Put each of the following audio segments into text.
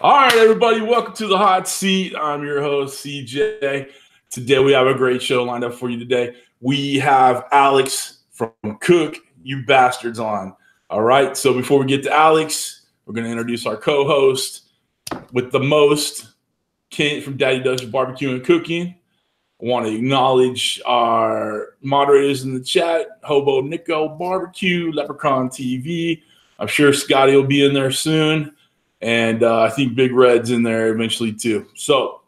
All right, everybody, welcome to the hot seat. I'm your host, CJ. Today we have a great show lined up for you today. We have Alex from Cook You Bastards on. All right, so before we get to Alex, we're going to introduce our co-host with the most, Kent from Daddy Does Barbecue and Cooking. I want to acknowledge our moderators in the chat, Hobo Nichol BBQ, LeprakonTV. I'm sure Scotty will be in there soon. And I think Big Red's in there eventually too. So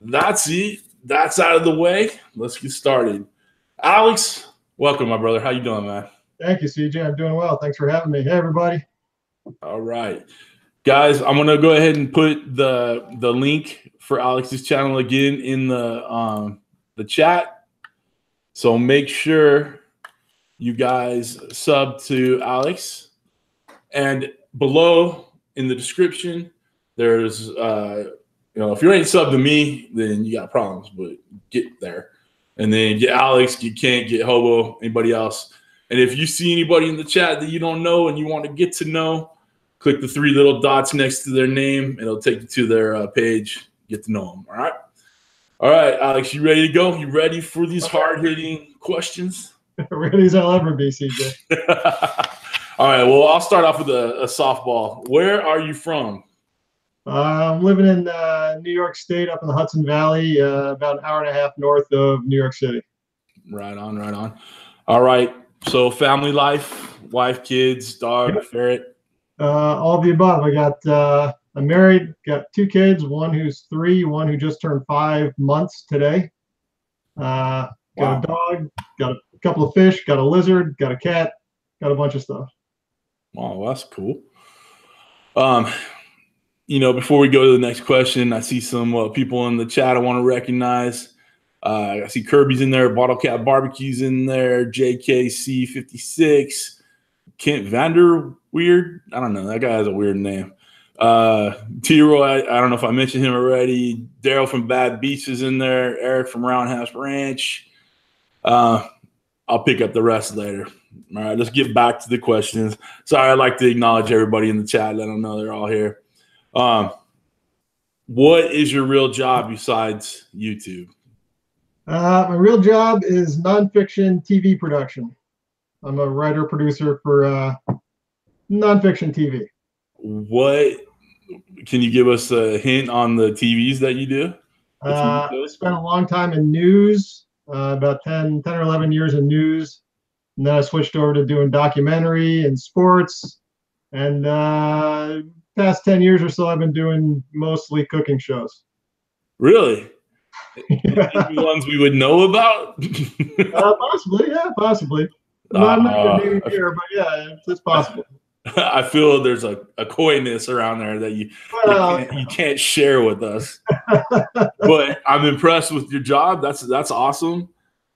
that's it. That's out of the way. Let's get started. Alex, welcome, my brother. How you doing, man? Thank you, CJ. I'm doing well. Thanks for having me. Hey, everybody. All right. Guys, I'm going to go ahead and put the link for Alex's channel again in the chat. So make sure you guys sub to Alex. And below in the description, there's, if you ain't subbed to me, then you got problems, but get there. And then get Alex, get Kent, get Hobo, anybody else. And if you see anybody in the chat that you don't know and you want to get to know, click the three little dots next to their name. It'll take you to their page. Get to know them, all right? All right, Alex, you ready to go? You ready for these hard-hitting questions? Ready as I'll ever be, CJ. All right, well, I'll start off with a softball. Where are you from? I'm living in New York State, up in the Hudson Valley, about an hour and a half north of New York City. Right on, right on. All right, so family life, wife, kids, dog, ferret? All of the above. I'm married, got two kids, one who's 3, one who just turned 5 months today. Got a dog, got a couple of fish, got a lizard, got a cat, got a bunch of stuff. Wow, that's cool. Before we go to the next question, I see some people in the chat I want to recognize. I see Kirby's in there, Bottle Cap Barbecue's in there, JKC56, Kent Vander Weird. I don't know. That guy has a weird name. T-Roy, I don't know if I mentioned him already. Daryl from Bad Beach is in there. Eric from Roundhouse Ranch. I'll pick up the rest later. All right, let's get back to the questions. Sorry, I'd like to acknowledge everybody in the chat. Let them know they're all here. What is your real job besides YouTube? My real job is nonfiction TV production. I'm a writer-producer for nonfiction TV. What can you give us a hint on the TVs that you do? I spent a long time in news, about 10 or 11 years in news. And then I switched over to doing documentary and sports. And past 10 years or so, I've been doing mostly cooking shows. Really? The ones we would know about? Possibly, yeah, possibly. I'm not going to name it here, but yeah, it's possible. I feel there's a coyness around there that you can't share with us. But I'm impressed with your job. That's awesome.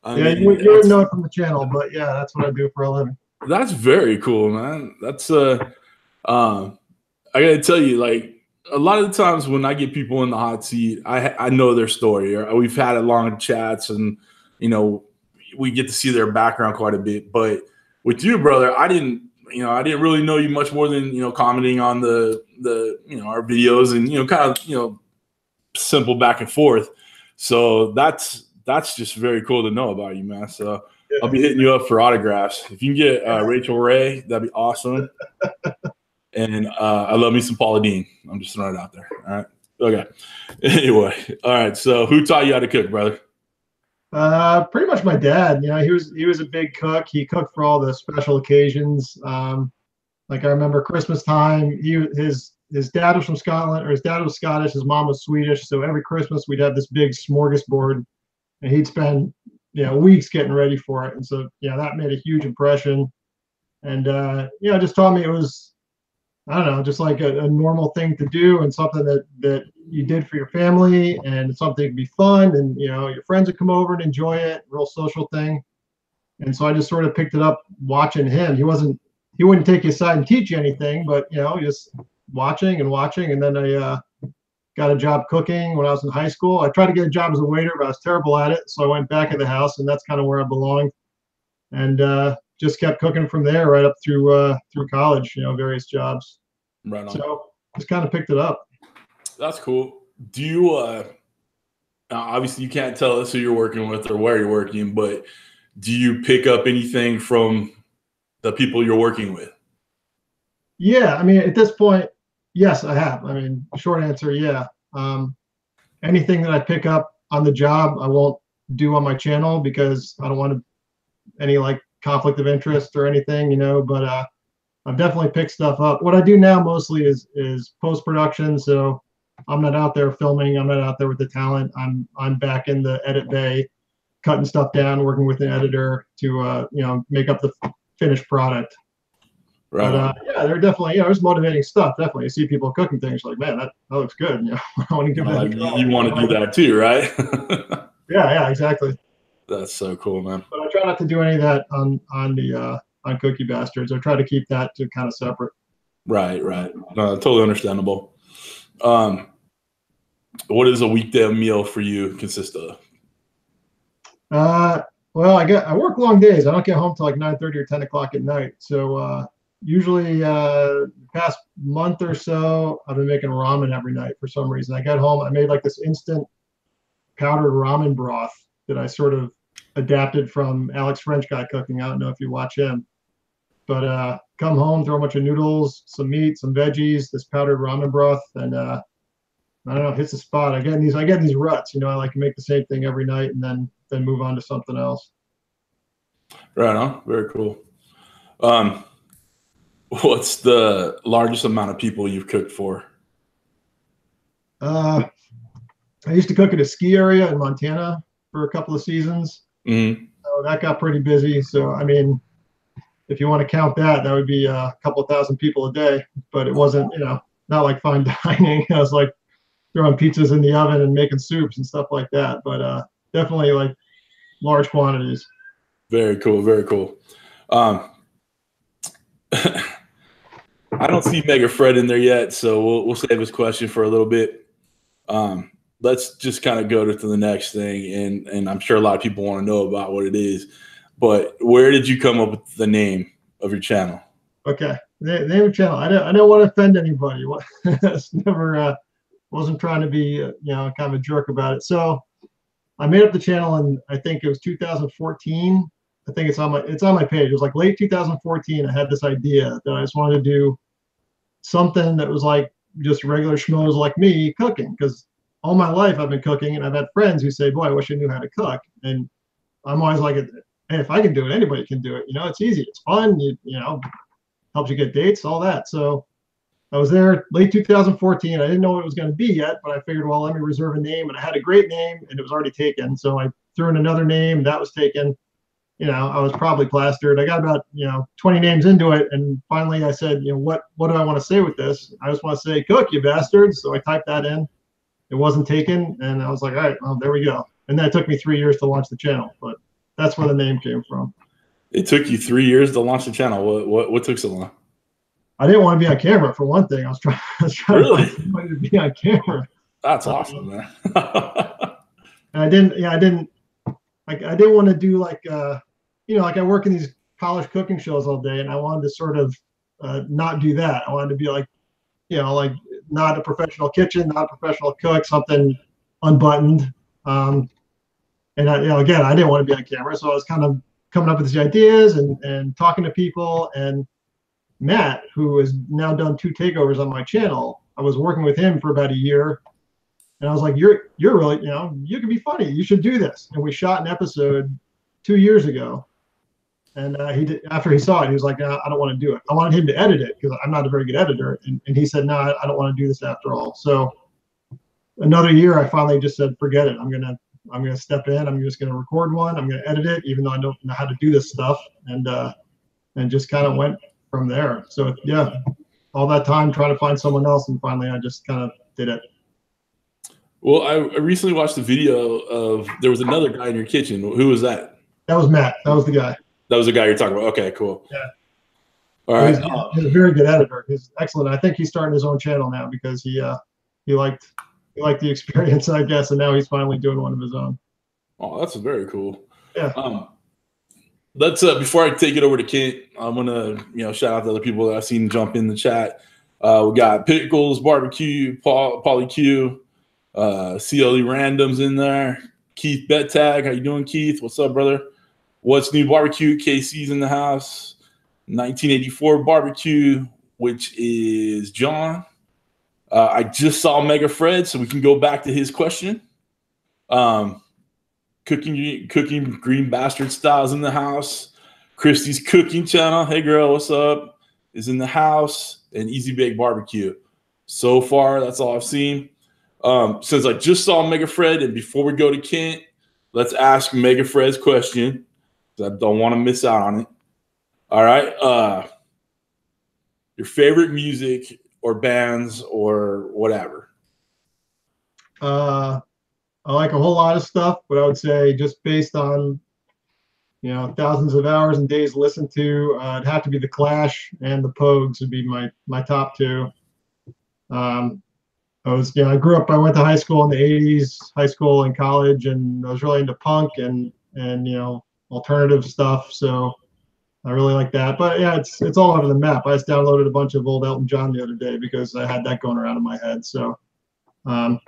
You wouldn't know it from the channel, but yeah, that's what I do for a living. That's very cool, man. That's I gotta tell you, like, a lot of the times when I get people in the hot seat, I know their story, or we've had long chats, and we get to see their background quite a bit. But with you, brother, I didn't really know you much more than commenting on the our videos and kind of simple back and forth. So that's just very cool to know about you, man. So yeah. I'll be hitting you up for autographs. If you can get Rachel Ray, that'd be awesome. And I love me some Paula Deen. I'm just throwing it out there. All right. Okay. Anyway. All right. So who taught you how to cook, brother? Pretty much my dad. He was a big cook. He cooked for all the special occasions. Like I remember Christmas time, his dad was from Scotland, or his dad was Scottish, his mom was Swedish. So every Christmas we'd have this big smorgasbord, and he'd spend weeks getting ready for it. And so that made a huge impression. And just taught me it was, I don't know, just like a normal thing to do, and something that you did for your family, and something to be fun, and your friends would come over and enjoy it, real social thing. And so I just sort of picked it up watching him. He wouldn't take you aside and teach you anything, but just watching. And then I got a job cooking when I was in high school. I tried to get a job as a waiter, but I was terrible at it. So I went back in the house, and that's kind of where I belonged. And just kept cooking from there right up through college, various jobs. Right on. So just kind of picked it up. That's cool. Do you obviously you can't tell us who you're working with or where you're working, but do you pick up anything from the people you're working with? Yeah, I mean, at this point, yes, I have. I mean, short answer, yeah. Anything that I pick up on the job, I won't do on my channel because I don't want any like conflict of interest or anything, you know. But I've definitely picked stuff up. What I do now mostly is post production. So I'm not out there filming. I'm not out there with the talent. I'm back in the edit bay, cutting stuff down, working with an editor to you know, make up the finished product. Right. But yeah, they're definitely, you know, there's motivating stuff. Definitely, you see people cooking things like, man, that looks good. You know, I want to give that. You want to do that too, right? Yeah, exactly. That's so cool, man. But I try not to do any of that on Cookie Bastards. I try to keep that to kind of separate. Right. No, totally understandable. What does a weekday meal for you consist of? Well, I work long days. I don't get home till like 9:30 or 10 o'clock at night. So usually the past month or so, I've been making ramen every night for some reason. I got home, I made like this instant powdered ramen broth that I sort of adapted from Alex French Guy Cooking. I don't know if you watch him, but come home, throw a bunch of noodles, some meat, some veggies, this powdered ramen broth, and I don't know, hits the spot. I get in these ruts. You know, I like to make the same thing every night and then move on to something else. Right on. Very cool. What's the largest amount of people you've cooked for? I used to cook at a ski area in Montana for a couple of seasons. Mm-hmm. So that got pretty busy. So, I mean, if you want to count that, that would be a couple thousand people a day, but it wasn't, you know, not like fine dining. I was like throwing pizzas in the oven and making soups and stuff like that. But definitely like large quantities. Very cool. Very cool. I don't see Mega Fred in there yet, so we'll save this question for a little bit. Let's just kind of go to the next thing, and I'm sure a lot of people want to know about what it is. But where did you come up with the name of your channel? Okay, the name of channel. I don't want to offend anybody. Never wasn't trying to be you know, kind of a jerk about it. So I made up the channel in, I think it was 2014. I think it's on my page. It was like late 2014. I had this idea that I just wanted to do something that was like just regular schmoes like me cooking, because all my life I've been cooking, and I've had friends who say, boy, I wish I knew how to cook. And I'm always like, hey, if I can do it, anybody can do it. You know, it's easy, it's fun, you know, helps you get dates, all that. So I was there late 2014. I didn't know what it was going to be yet, but I figured, well, let me reserve a name. And I had a great name, and it was already taken. So I threw in another name that was taken. You know, I was probably plastered. I got about, you know, 20 names into it. And finally I said, you know, what do I want to say with this? I just want to say, cook, you bastards. So I typed that in. It wasn't taken. And I was like, all right, well, there we go. And then it took me 3 years to launch the channel, but that's where the name came from. It took you 3 years to launch the channel. What took so long? I didn't want to be on camera, for one thing. I was trying really? to find somebody to be on camera. That's awesome, man. And I didn't want to do like, you know, like I work in these college cooking shows all day, and I wanted to sort of not do that. I wanted to be like, you know, like not a professional kitchen, not a professional cook, something unbuttoned. And I, you know, again, I didn't want to be on camera, so I was kind of coming up with these ideas and talking to people. And Matt, who has now done 2 takeovers on my channel, I was working with him for about a year, and I was like, you're really, you know, you can be funny, you should do this. And we shot an episode 2 years ago. And after he saw it, he was like, no, I don't want to do it. I wanted him to edit it because I'm not a very good editor. And he said, no, I don't want to do this after all. So another year, I finally just said, forget it. I'm gonna step in. I'm just gonna record one. I'm gonna edit it, even though I don't know how to do this stuff. And just kind of went from there. So yeah, all that time trying to find someone else, and finally I just kind of did it. Well, I recently watched a video of, there was another guy in your kitchen. Who was that? That was Matt. That was the guy. That was the guy you're talking about. Okay, cool. Yeah. All right. He's a very good editor. He's excellent. I think he's starting his own channel now because he liked the experience, I guess, and now he's finally doing one of his own. Oh, that's very cool. Yeah. Let's before I take it over to Kent, I'm gonna shout out to other people that I've seen jump in the chat. We got Pickles Barbecue, Paulie Q, CLE Randoms in there. Keith Bettag, how you doing, Keith? What's up, brother? What's New Barbecue? KC's in the house. 1984 Barbecue, which is John. I just saw Mega Fred, so we can go back to his question. Cooking Green Bastard Styles in the house. Christy's Cooking Channel, hey girl, what's up? Is in the house. And Easy Bake Barbecue. So far, that's all I've seen. Since I just saw Mega Fred, and before we go to Kent, let's ask Mega Fred's question. I don't want to miss out on it. All right. Your favorite music or bands or whatever. I like a whole lot of stuff, but I would say just based on, thousands of hours and days listened to, it'd have to be the Clash and the Pogues would be my top two. I went to high school in the 80s, high school and college, and I was really into punk and alternative stuff. So I really like that. But yeah, it's all over the map. I just downloaded a bunch of old Elton John the other day because I had that going around in my head. So the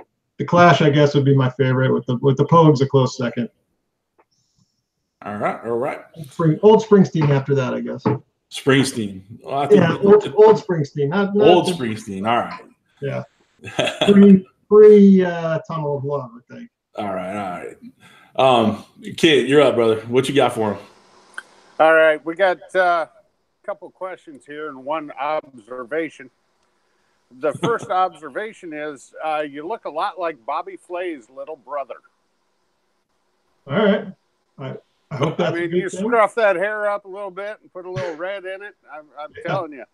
Clash, I guess, would be my favorite, with the Pogues a close second. All right. Old Springsteen after that, I guess. Springsteen. Well, old Springsteen. Not old Springsteen. All right. Yeah. Free Tunnel of Love, I think. All right. Kid, you're up, brother. What you got for him? All right. We got a couple questions here and one observation. The first observation is you look a lot like Bobby Flay's little brother. All right. I hope that's you scruff that hair up a little bit and put a little red in it. I'm telling you.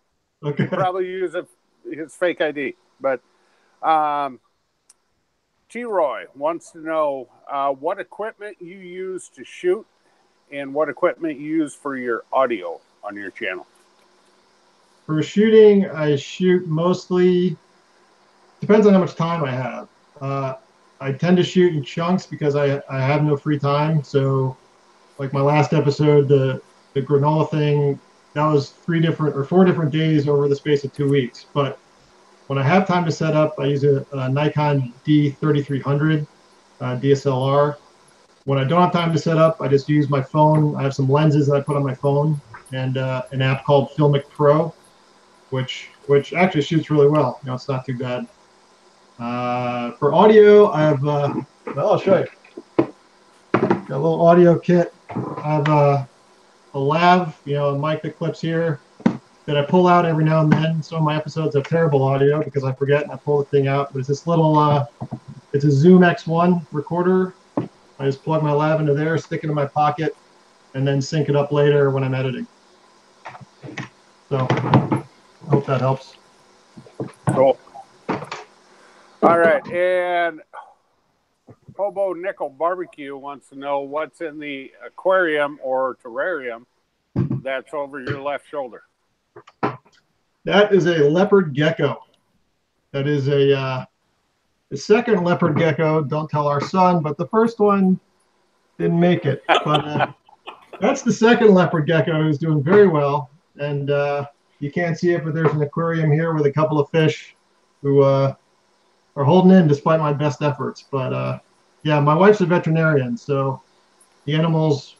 Okay. Probably use his fake ID. But T-Roy wants to know what equipment you use to shoot and what equipment you use for your audio on your channel. For shooting, I shoot mostly, depends on how much time I have. I tend to shoot in chunks because I have no free time. So like my last episode, the granola thing, that was 4 different days over the space of 2 weeks. But when I have time to set up, I use a Nikon D3300 DSLR. When I don't have time to set up, I just use my phone. I have some lenses that I put on my phone and an app called Filmic Pro, which actually shoots really well. It's not too bad. For audio, I have, I'll show you. Got a little audio kit. I have a lav, a mic that clips here that I pull out every now and then. Some of my episodes have terrible audio because I forget and I pull the thing out. But it's this little, it's a Zoom X1 recorder. I just plug my lav into there, stick it in my pocket, and then sync it up later when I'm editing. So I hope that helps. Cool. All right, and Hobo Nichol BBQ wants to know what's in the aquarium or terrarium that's over your left shoulder. That is a leopard gecko. That is the second leopard gecko. Don't tell our son, but the first one didn't make it. But that's the second leopard gecko who's doing very well. And you can't see it, but there's an aquarium here with a couple of fish who are holding in despite my best efforts. But yeah, my wife's a veterinarian, so the animals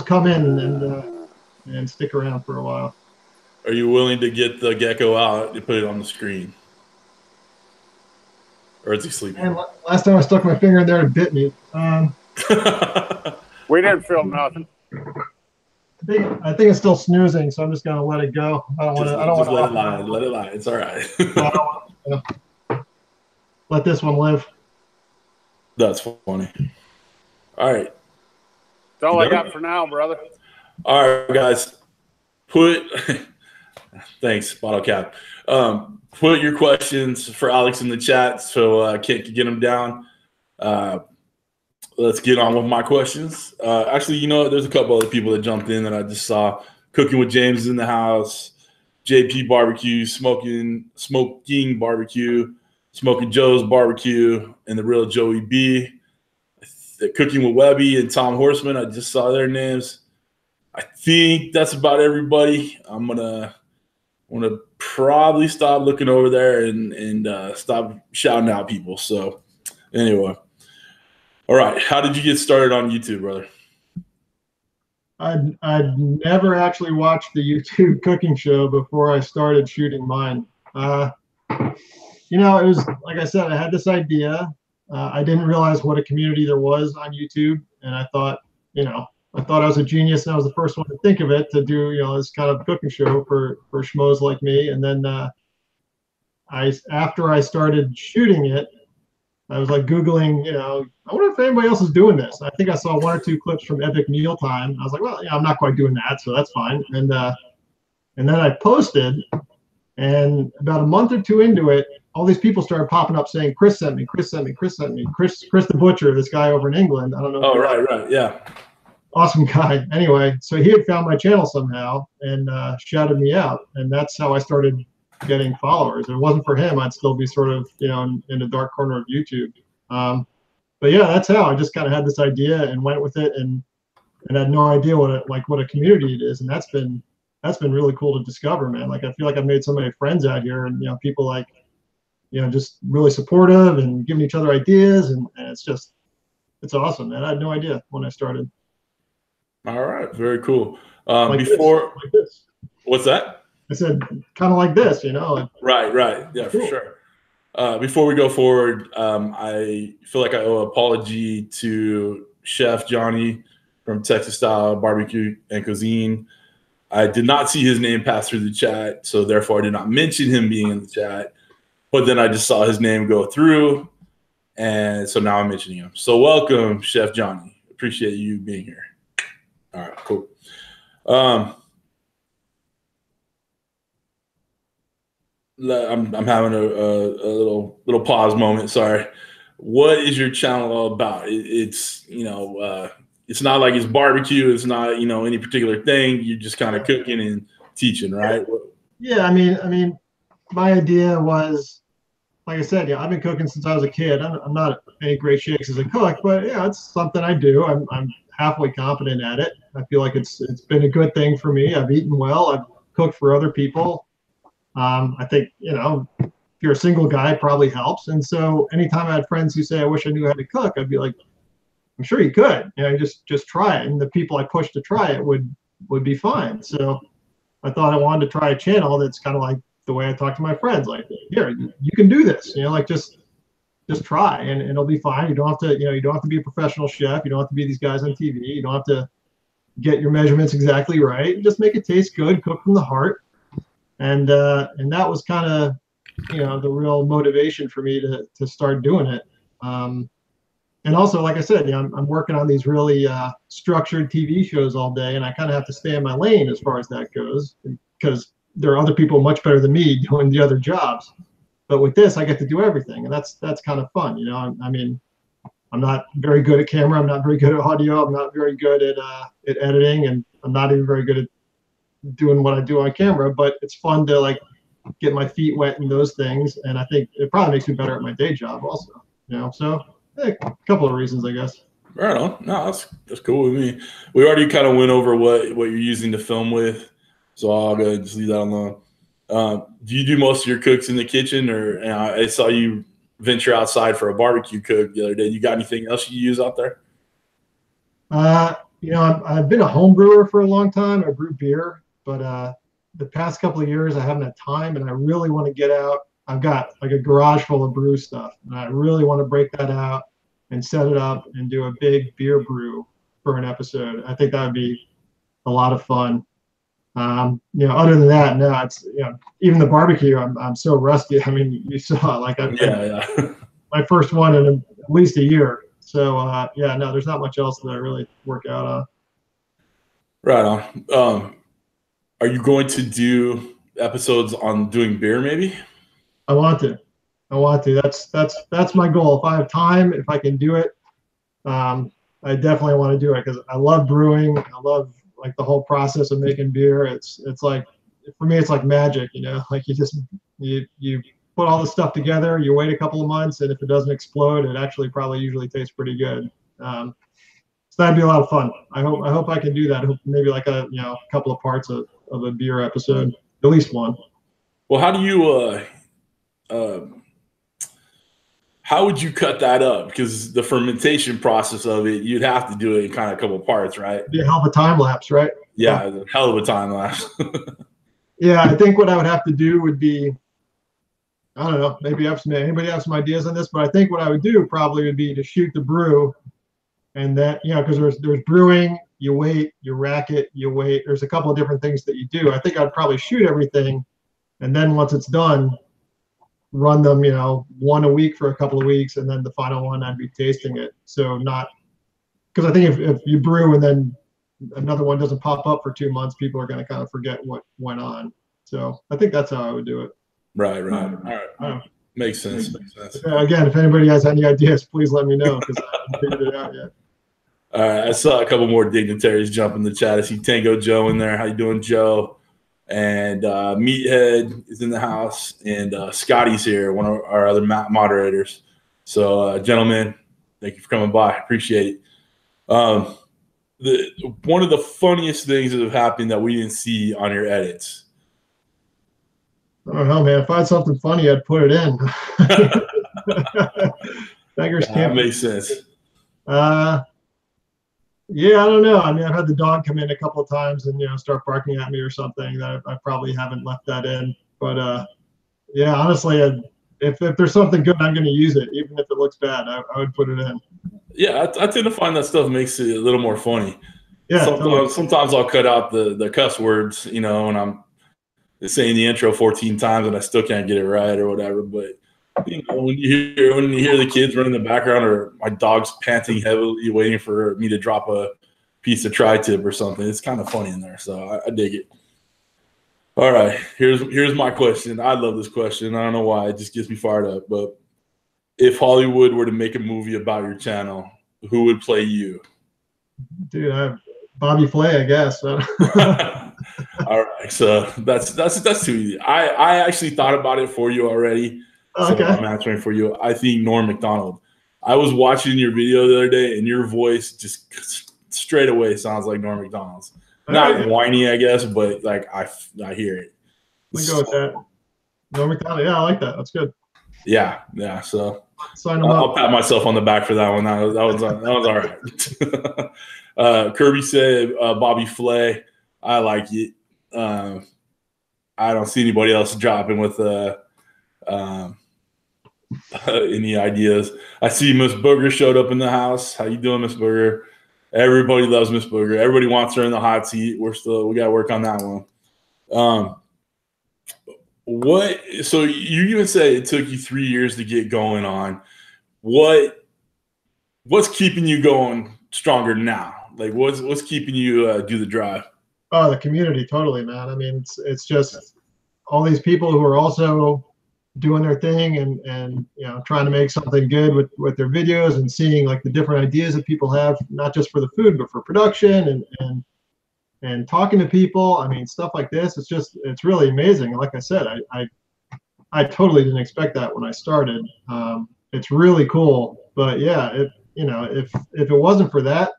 come in and stick around for a while. Are you willing to get the gecko out and put it on the screen? Or is he sleeping? And last time I stuck my finger in there, it bit me. We didn't film nothing. I think it's still snoozing, so I'm just gonna let it go. I don't want to. Let it lie. Let it lie. It's all right. I don't wanna, let this one live. That's funny. All right. That's all I got for now, brother. All right, guys. Thanks, bottle cap. Put your questions for Alex in the chat so Kent can get them down. Let's get on with my questions. Actually, there's a couple other people that jumped in that I just saw. Cooking with James is in the house. JP Barbecue, Smoking Barbecue, Smoking Joe's Barbecue, and the real Joey B. Cooking with Webby and Tom Horseman. I just saw their names. I think that's about everybody. I'm gonna I'm gonna probably stop looking over there and stop shouting out people. So anyway, all right. How did you get started on YouTube, brother? I'd never actually watched the YouTube cooking show before I started shooting mine. You know, it was like I said, I had this idea. I didn't realize what a community there was on YouTube, and I thought, you know, I thought I was a genius, and I was the first one to think of it to do, you know, this kind of cooking show for schmoes like me. And then after I started shooting it, I was like Googling, you know, I wonder if anybody else is doing this. I think I saw 1 or 2 clips from Epic Mealtime. I was like, well, yeah, I'm not quite doing that, so that's fine. And then I posted, and about a month or 2 into it, all these people started popping up saying, Kris sent me, Kris sent me, Kris sent me, Kris the Butcher, this guy over in England. I don't know. Oh, right, yeah. Awesome guy. Anyway, so he had found my channel somehow and shouted me out, and that's how I started getting followers. If it wasn't for him, I'd still be sort of, you know, in the dark corner of YouTube. But yeah, that's how I just kind of had this idea and went with it, and had no idea what a community it is, and that's been really cool to discover, man. Like, I feel like I've made so many friends out here, and, you know, people like, you know, just really supportive and giving each other ideas, and it's awesome, man. I had no idea when I started. All right, very cool. Like this. What's that? I said, kind of like this, you know. Right, yeah, cool. For sure. Before we go forward, I feel like I owe an apology to Chef Johnny from Texas Style Barbecue and Cuisine. I did not see his name pass through the chat, so therefore I did not mention him being in the chat. But then I just saw his name go through, and so now I'm mentioning him. So welcome, Chef Johnny. Appreciate you being here. All right, cool. I'm having a little pause moment. Sorry. What is your channel all about? It's you know, it's not like it's barbecue. It's not, you know, any particular thing. You're just kind of cooking and teaching, right? Yeah, I mean, my idea was, like I said, yeah, I've been cooking since I was a kid. I'm not any great shakes as a cook, but yeah, it's something I do. I'm halfway competent at it. I feel like it's been a good thing for me. I've eaten well. I've cooked for other people. I think, you know, if you're a single guy, it probably helps. And so anytime I had friends who say, I wish I knew how to cook, I'd be like, I'm sure you could, you know, just try it. And the people I pushed to try it would be fine. So I thought I wanted to try a channel that's kind of like the way I talk to my friends, like, here, you can do this, you know, like just try and it'll be fine. You don't have to, you know, you don't have to be a professional chef. You don't have to be these guys on TV. You don't have to get your measurements exactly right. Just make it taste good, cook from the heart. And that was kind of, you know, the real motivation for me to start doing it. And also, like I said, you know, I'm working on these really structured TV shows all day, and I kind of have to stay in my lane as far as that goes, because there are other people much better than me doing the other jobs. But with this, I get to do everything, and that's kind of fun, you know. I mean, I'm not very good at camera. I'm not very good at audio. I'm not very good at editing, and I'm not even very good at doing what I do on camera. But it's fun to like get my feet wet in those things, and I think it probably makes me better at my day job also, you know. So a couple of reasons, I guess. Right on. No, that's cool with me. We already kind of went over what you're using to film with, so I'll go ahead and just leave that alone. Do you do most of your cooks in the kitchen, or I saw you venture outside for a barbecue cook the other day? You got anything else you use out there? You know, I've been a home brewer for a long time. I brew beer, but the past couple of years I haven't had time, and I really want to get out. I've got like a garage full of brew stuff, and I really want to break that out and set it up and do a big beer brew for an episode. I think that would be a lot of fun. You know, other than that, no, it's, you know, even the barbecue, I'm so rusty. I mean, you saw, like, yeah. My first one in at least a year. So yeah, no, there's not much else that I really work out on. Right on. Are you going to do episodes on doing beer maybe? I want to. That's my goal. If I have time, if I can do it, I definitely want to do it, because I love brewing. I love like the whole process of making beer. It's like, for me, it's like magic, you know, like you put all the stuff together, you wait a couple of months, and if it doesn't explode, it actually probably usually tastes pretty good. So that'd be a lot of fun. I hope I can do that. I hope maybe like a couple of parts of a beer episode, at least one. Well, how do you how would you cut that up? Because the fermentation process of it, you'd have to do it in kind of a couple parts, right? Be a hell of a time lapse, right? Yeah, a hell of a time lapse. Yeah, I think what I would have to do would be, I don't know, maybe anybody have some ideas on this, but I think what I would do probably would be to shoot the brew, and then, you know, because there's brewing, you wait, you rack it, you wait. There's a couple of different things that you do. I think I'd probably shoot everything, and then once it's done, run them, you know, one a week for a couple of weeks, and then the final one I'd be tasting it. So not, because I think if you brew and then another one doesn't pop up for 2 months, people are going to kind of forget what went on. So I think that's how I would do it. Right. All right. Makes sense. Again, if anybody has any ideas, please let me know, because I haven't figured it out yet. All right. I saw a couple more dignitaries jump in the chat. I see Tango Joe in there. How you doing, Joe? And Meathead is in the house, and Scotty's here, one of our other moderators. So, gentlemen, thank you for coming by. Appreciate it. One of the funniest things that have happened that we didn't see on your edits. I don't know, man. If I had something funny, I'd put it in. That makes sense. Yeah, I don't know. I mean, I've had the dog come in a couple of times and, you know, start barking at me or something. That I probably haven't left that in. But yeah, honestly, if there's something good, I'm going to use it, even if it looks bad. I would put it in. Yeah, I tend to find that stuff makes it a little more funny. Yeah, sometimes I'll cut out the cuss words, you know, and I'm saying the intro 14 times and I still can't get it right or whatever. But you know, when you hear the kids running in the background, or my dog's panting heavily, waiting for me to drop a piece of tri-tip or something, it's kind of funny in there. So I dig it. All right, here's my question. I love this question. I don't know why, it just gets me fired up. But if Hollywood were to make a movie about your channel, who would play you? Dude, Bobby Flay, I guess. All right, so that's too easy. I actually thought about it for you already. So Okay. I'm answering for you. I think Norm Macdonald. I was watching your video the other day, and your voice just straight away sounds like Norm Macdonald's. Not whiny, I guess, but like I hear it. We go with that. Norm Macdonald. Yeah, I like that. That's good. Yeah. So Sign him I'll up. pat myself on the back for that one. That was all right. Kirby said Bobby Flay. I like it. I don't see anybody else dropping with any ideas. I see Miss Booger showed up in the house. How you doing, Miss Booger? Everybody loves Miss Booger. Everybody wants her in the hot seat. We got to work on that one. So you even said it took you 3 years to get going on. What's keeping you going stronger now? Like what's keeping you do the drive? Oh, the community, totally, man. I mean, it's just all these people who are also doing their thing and you know, trying to make something good with their videos, and seeing like the different ideas that people have, not just for the food but for production and talking to people. I mean, stuff like this, it's really amazing. Like I said, I totally didn't expect that when I started. It's really cool. But yeah, if it wasn't for that,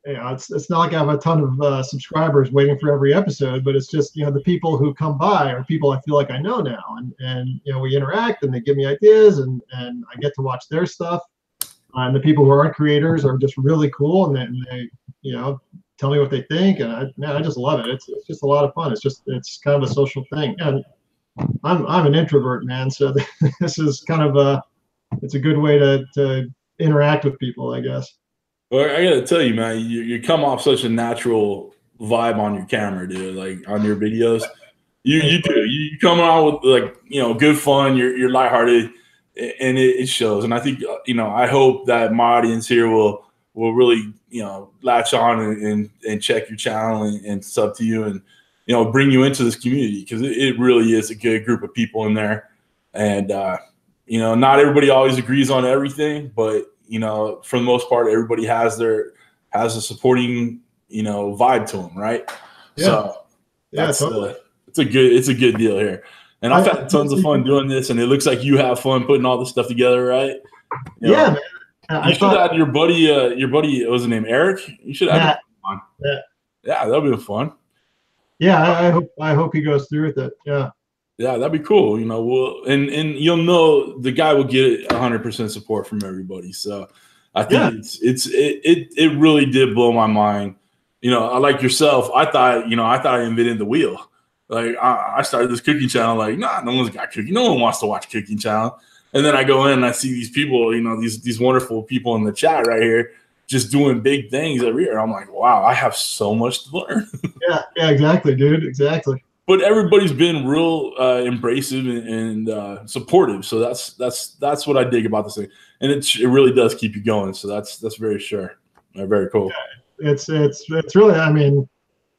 you know, it's not like I have a ton of subscribers waiting for every episode, but it's just, you know, the people who come by are people I feel like I know now, and you know, we interact and they give me ideas, and I get to watch their stuff. And the people who aren't creators are just really cool, and they you know, tell me what they think, and I just love it. It's just a lot of fun. It's kind of a social thing, and I'm an introvert, man, so this is kind of it's a good way to interact with people, I guess. Well, I gotta tell you, man, you come off such a natural vibe on your camera, dude. Like on your videos, you do. You come out with, like, you know, good fun. You're lighthearted, and it shows. And I think, you know, I hope that my audience here will really, you know, latch on and check your channel and sub to you, and you know, bring you into this community, because it really is a good group of people in there. And you know, not everybody always agrees on everything, but you know, for the most part, everybody has a supporting, you know, vibe to them, right? Yeah. So that's totally. It's a good deal here. And I've had tons of fun doing this, and it looks like you have fun putting all this stuff together, right? You know, man. You should have your buddy, what was his name, Eric? You should have him on. Yeah, that'll be fun. Yeah, I hope he goes through with it. Yeah. Yeah, that'd be cool. You know, and you'll know the guy will get 100% support from everybody. So I think it really did blow my mind. You know, like yourself, I thought I invented the wheel. Like I started this cooking channel, like, nah, no one's got cooking. No one wants to watch cooking channel. And then I go in and I see these people, you know, these wonderful people in the chat right here, just doing big things every year. I'm like, wow, I have so much to learn. Yeah, exactly, dude, exactly. But everybody's been real embracive and supportive, so that's what I dig about this thing, and it really does keep you going. So that's very sure, very cool. Yeah, it's really, I mean,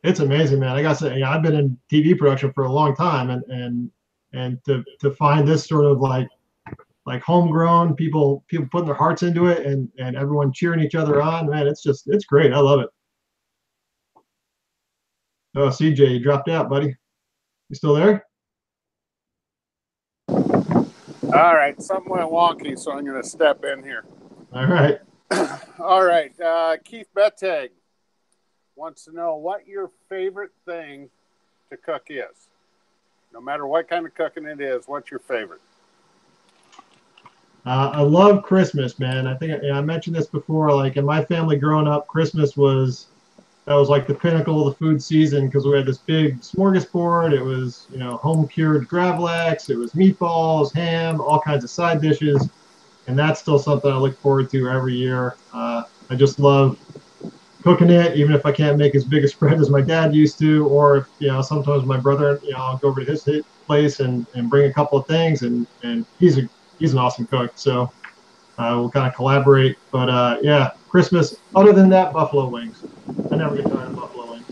it's amazing, man. I gotta say, you know, I've been in TV production for a long time, and to find this sort of like homegrown people putting their hearts into it, and everyone cheering each other on, man, it's great. I love it. Oh, CJ, you dropped out, buddy. You still there? All right, something went wonky, so I'm going to step in here. All right. All right, Keith Bettag wants to know what your favorite thing to cook is. No matter what kind of cooking it is, what's your favorite? I love Christmas, man. I think I mentioned this before. Like in my family growing up, Christmas was like the pinnacle of the food season because we had this big smorgasbord. It was, you know, home cured gravlax. It was meatballs, ham, all kinds of side dishes, and that's still something I look forward to every year. I just love cooking it, even if I can't make as big a spread as my dad used to, or if, you know, sometimes my brother, you know, I'll go over to his place and bring a couple of things, and he's an awesome cook, so we'll kind of collaborate. But yeah, Christmas. Other than that, buffalo wings. I never get tired of buffalo wings.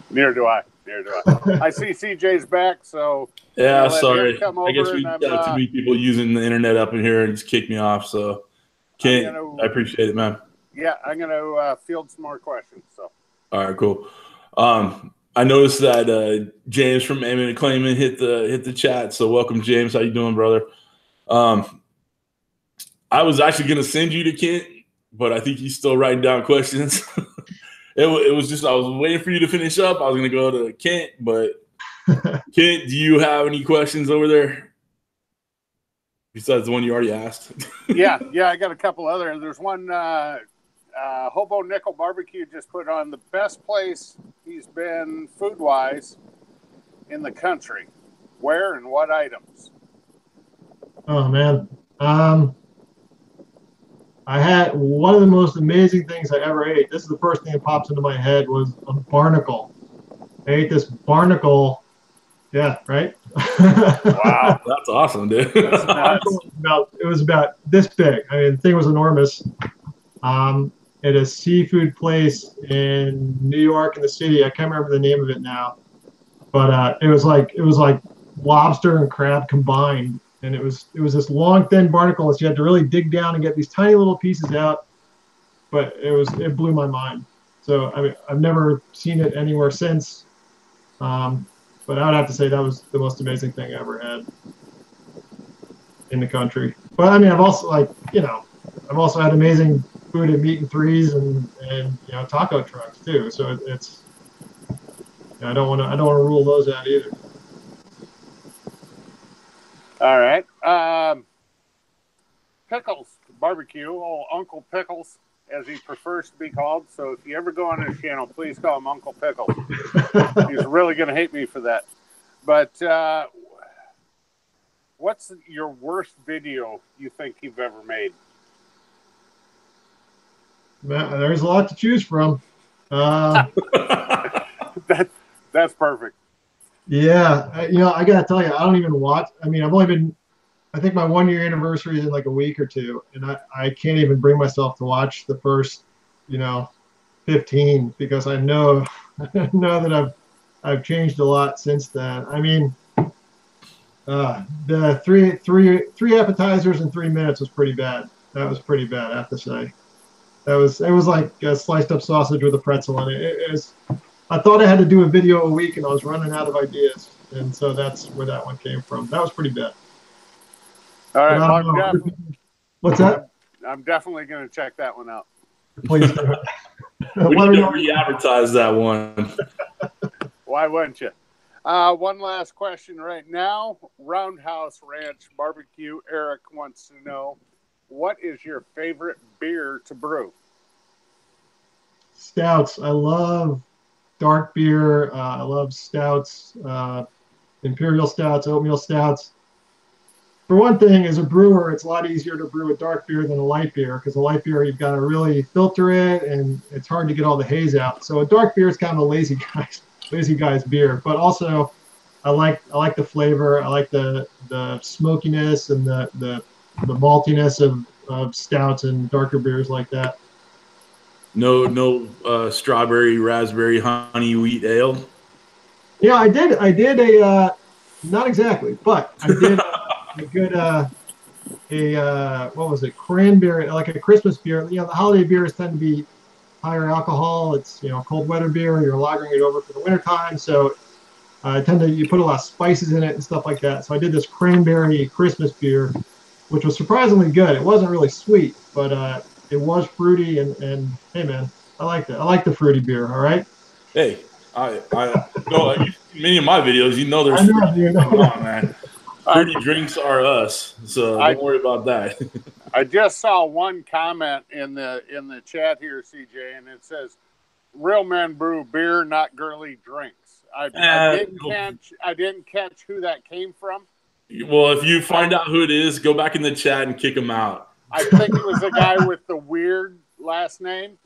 Neither do I. I see CJ's back, so yeah. Sorry, I guess we got too many people using the internet up in here and just kicked me off. So I appreciate it, man. Yeah, I'm gonna field some more questions. So all right, cool. I noticed that James from Aiming and Claiming hit the chat. So welcome, James. How you doing, brother? I was actually going to send you to Kent, but I think he's still writing down questions. it was just, I was waiting for you to finish up. I was going to go to Kent, but Kent, do you have any questions over there besides the one you already asked? yeah, I got a couple other. There's one, Hobo Nichol BBQ just put on the best place he's been food-wise in the country. Where and what items? Oh, man. I had one of the most amazing things I ever ate. This is the first thing that pops into my head was a barnacle. I ate this barnacle. Yeah, right? Wow, that's awesome, dude. It was about this big. I mean, the thing was enormous. At a seafood place in New York in the city. I can't remember the name of it now. But it was like lobster and crab combined. And it was this long, thin barnacle that you had to really dig down and get these tiny little pieces out. But it blew my mind. So I mean, I've never seen it anywhere since. But I would have to say that was the most amazing thing I ever had in the country. But I mean, I've also had amazing food at Meat and Threes and taco trucks too. So it's I don't want to rule those out either. All right. Pickles barbecue, old Uncle Pickles, as he prefers to be called. So if you ever go on his channel, please call him Uncle Pickles. He's really going to hate me for that. But what's your worst video you think you've ever made? There's a lot to choose from. That's perfect. Yeah, I gotta tell you, I don't even watch. I mean, I think my 1 year anniversary is in like a week or two, and I can't even bring myself to watch the first, 15 because I know that I've changed a lot since then. I mean, the three appetizers in 3 minutes was pretty bad. That was pretty bad, I have to say. It was like a sliced up sausage with a pretzel in it. I thought I had to do a video a week, and I was running out of ideas, and so that's where that one came from. That was pretty bad. All right, what's that? I'm definitely going to check that one out. Please do. We need to re-advertise that one. Why wouldn't you? One last question right now. Roundhouse Ranch Barbecue. Eric wants to know, what is your favorite beer to brew? Stouts. I love dark beer. I love stouts, imperial stouts, oatmeal stouts. For one thing, as a brewer, it's a lot easier to brew a dark beer than a light beer, because a light beer, you've got to really filter it, and it's hard to get all the haze out. So a dark beer is kind of a lazy guy's beer. But also, I like the flavor. I like the smokiness and the maltiness of stouts and darker beers like that. No strawberry, raspberry, honey, wheat ale. Yeah, I did a not exactly, but I did a good what was it? Cranberry, like a Christmas beer. You know, the holiday beers tend to be higher alcohol. It's, you know, cold weather beer. You're lagering it over for the winter time, so you put a lot of spices in it and stuff like that. So I did this cranberry Christmas beer, which was surprisingly good. It wasn't really sweet, but it was fruity, and hey man, I liked it. I like the fruity beer. All right. Hey, I know many of my videos. You know, there's fruity going on, man. Fruity drinks are us, so don't worry about that. I just saw one comment in the chat here, CJ, and it says, "Real men brew beer, not girly drinks." I didn't catch who that came from. Well, if you find out who it is, go back in the chat and kick them out. I think it was the guy with the weird last name,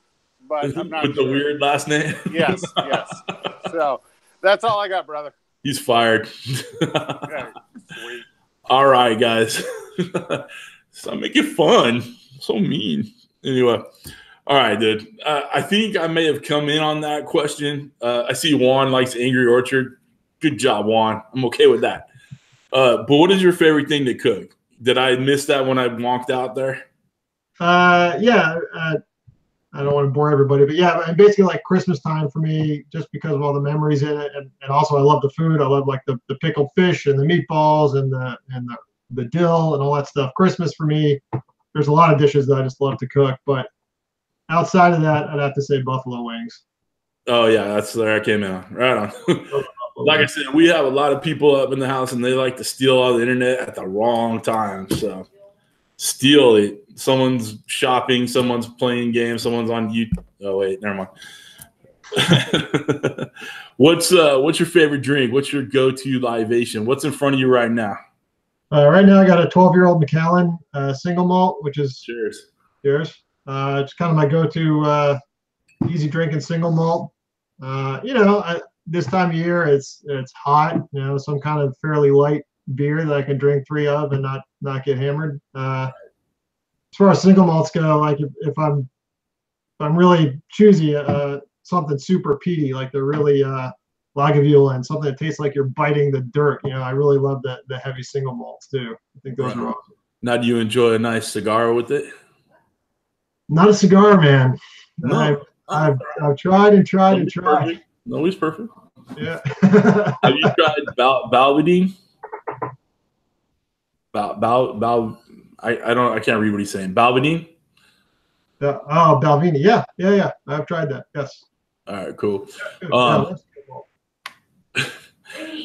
but I'm not sure. With the weird last name? Yes. So that's all I got, brother. He's fired. Okay, sweet. All right, guys. Stop making fun. So mean. Anyway. All right, dude. I think I may have come in on that question. I see Juan likes Angry Orchard. Good job, Juan. I'm okay with that. But what is your favorite thing to cook? Did I miss that when I walked out there? Yeah. I don't want to bore everybody, but yeah, and basically like Christmas time for me, just because of all the memories in it, and also I love the food. I love like the pickled fish and the meatballs and the dill and all that stuff. Christmas for me, there's a lot of dishes that I just love to cook, but outside of that, I'd have to say buffalo wings. Oh yeah, that's where I came in on. Right on. Like I said, we have a lot of people up in the house, and they like to steal all the internet at the wrong time. So steal it. Someone's shopping, someone's playing games, someone's on YouTube. Oh wait, never mind. What's your favorite drink? What's your go-to libation? What's in front of you right now? Right now I got a 12-year-old Macallan single malt, which is Cheers. It's kind of my go-to easy drinking single malt. This time of year it's hot. You know, some kind of fairly light beer that I can drink 3 of and not get hammered. As far as single malts go, like if I'm really choosy, something super peaty, like the really Lagavulin, something that tastes like you're biting the dirt. You know, I really love the heavy single malts too. I think those are awesome. Now, do you enjoy a nice cigar with it? Not a cigar man. No. I've tried and tried and tried. Perfect. No, he's perfect. Yeah. Have you tried Balvenie? I can't read what he's saying. Balvenie? Oh, Balvenie. Yeah. I've tried that. Yes. All right, cool. Yeah,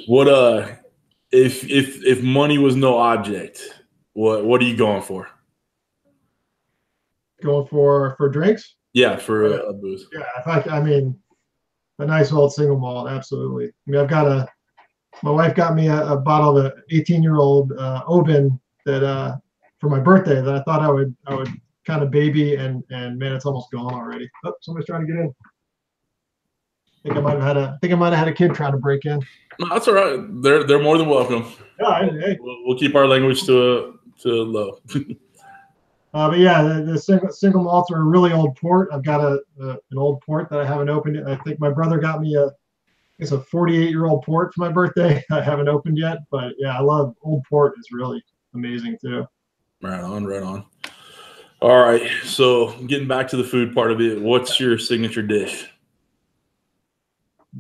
What if money was no object, what are you going for? Going for drinks? Yeah, for a booze. Yeah, I mean, a nice old single malt, absolutely. I mean, my wife got me a bottle of an 18-year-old Oban that for my birthday that I thought I would kind of baby, and man, it's almost gone already. Oh, somebody's trying to get in. I think I might have had a kid trying to break in. No, that's all right. They're more than welcome. Yeah, hey. We'll keep our language to low. But yeah, the single malts are a really old port. I've got an old port that I haven't opened yet. I think my brother got me a 48-year-old port for my birthday. I haven't opened yet, but yeah, I love old port. It's really amazing too. Right on. All right, so getting back to the food part of it, what's your signature dish?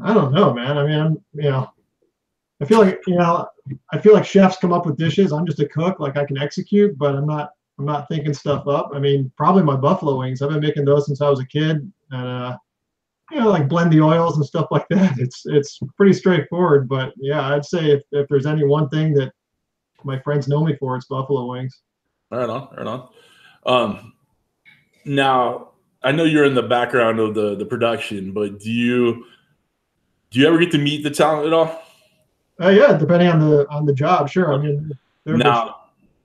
I don't know, man. I mean, I feel like chefs come up with dishes. I'm just a cook. Like I can execute, but I'm not thinking stuff up. I mean, probably my buffalo wings. I've been making those since I was a kid, and like blend the oils and stuff like that. It's pretty straightforward. But yeah, I'd say if there's any one thing that my friends know me for, it's buffalo wings. Right on. Now I know you're in the background of the production, but do you ever get to meet the talent at all? Yeah, depending on the job, sure. I mean, now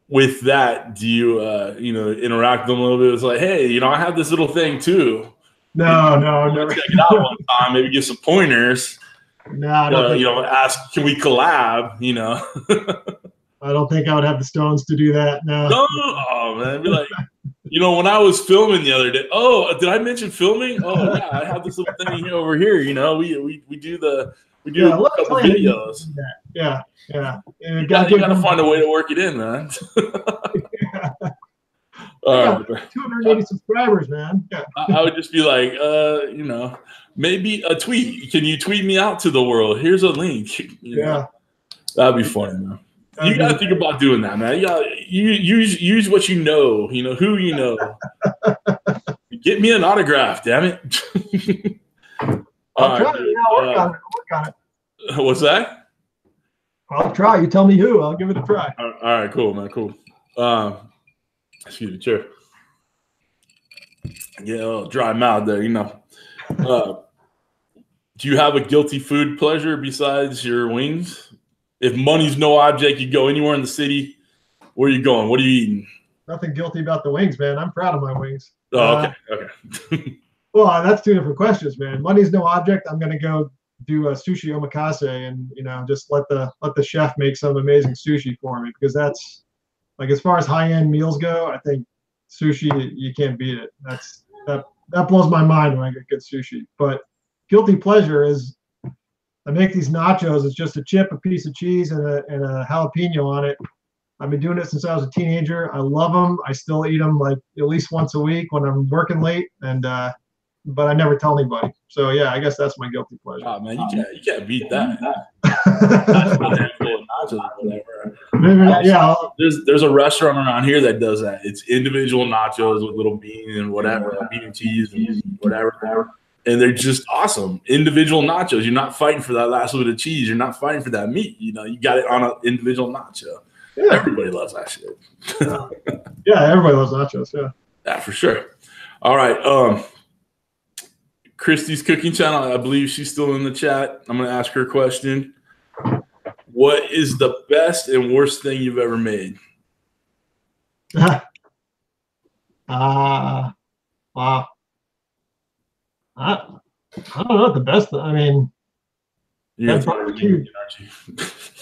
with that, do you interact with them a little bit? It's like, hey, I have this little thing too. No, never. Check it out one time. Maybe give some pointers. No, I don't think ask, can we collab? I don't think I would have the stones to do that. No. Oh man, be like, when I was filming the other day. Oh, did I mention filming? Oh yeah, I have this little thing over here. We do a couple videos. Yeah. You gotta find a way to work it in, man. Yeah. 280 subscribers, man. Yeah. I would just be like, maybe a tweet. Can you tweet me out to the world? Here's a link. Yeah. That'd be funny, man. You gotta think about doing that, man. You gotta use what you know. Who you know. Get me an autograph, damn it. I'll try it. I'll work on it. What's that? I'll try. You tell me who. I'll give it a try. All right, cool, man. Cool. Excuse me, chair. Get a little dry mouth there, Do you have a guilty food pleasure besides your wings? If money's no object, you go anywhere in the city. Where are you going? What are you eating? Nothing guilty about the wings, man. I'm proud of my wings. Oh, okay. Well, that's two different questions, man. Money's no object. I'm gonna go do a sushi omakase and just let the chef make some amazing sushi for me, because that's like, as far as high-end meals go, I think sushi, you can't beat it. That blows my mind when I get good sushi. But guilty pleasure is I make these nachos. It's just a chip, a piece of cheese, and a jalapeno on it. I've been doing it since I was a teenager. I love them. I still eat them like at least once a week when I'm working late, but I never tell anybody. So yeah, I guess that's my guilty pleasure. Oh man, you can't beat that. Yeah. There's a restaurant around here that does that. It's individual nachos with little bean and whatever, bean and cheese and whatever. And they're just awesome. Individual nachos. You're not fighting for that last bit of cheese. You're not fighting for that meat. You got it on an individual nacho. Yeah. Everybody loves that shit. Yeah, everybody loves nachos. Yeah, for sure. All right. Christy's cooking channel. I believe she's still in the chat. I'm going to ask her a question. What is the best and worst thing you've ever made? Wow. I don't know what the best. I mean, you're gonna throw out your wings again, aren't you?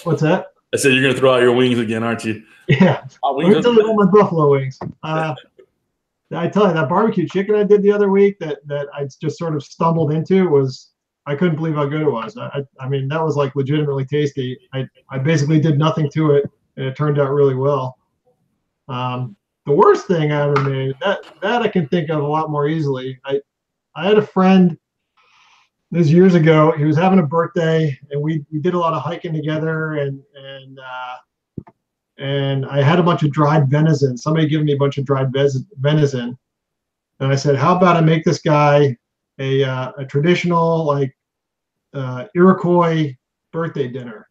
What's that? I said you're gonna throw out your wings again, aren't you? Yeah. Let me tell you about my buffalo wings. I tell you, that barbecue chicken I did the other week that I just sort of stumbled into I couldn't believe how good it was. I mean, that was like legitimately tasty. I basically did nothing to it, and it turned out really well. The worst thing I ever made, that I can think of a lot more easily. I had a friend this years ago. He was having a birthday, and we did a lot of hiking together, and I had a bunch of dried venison. Somebody gave me a bunch of dried venison, and I said, "How about I make this guy a traditional Iroquois birthday dinner,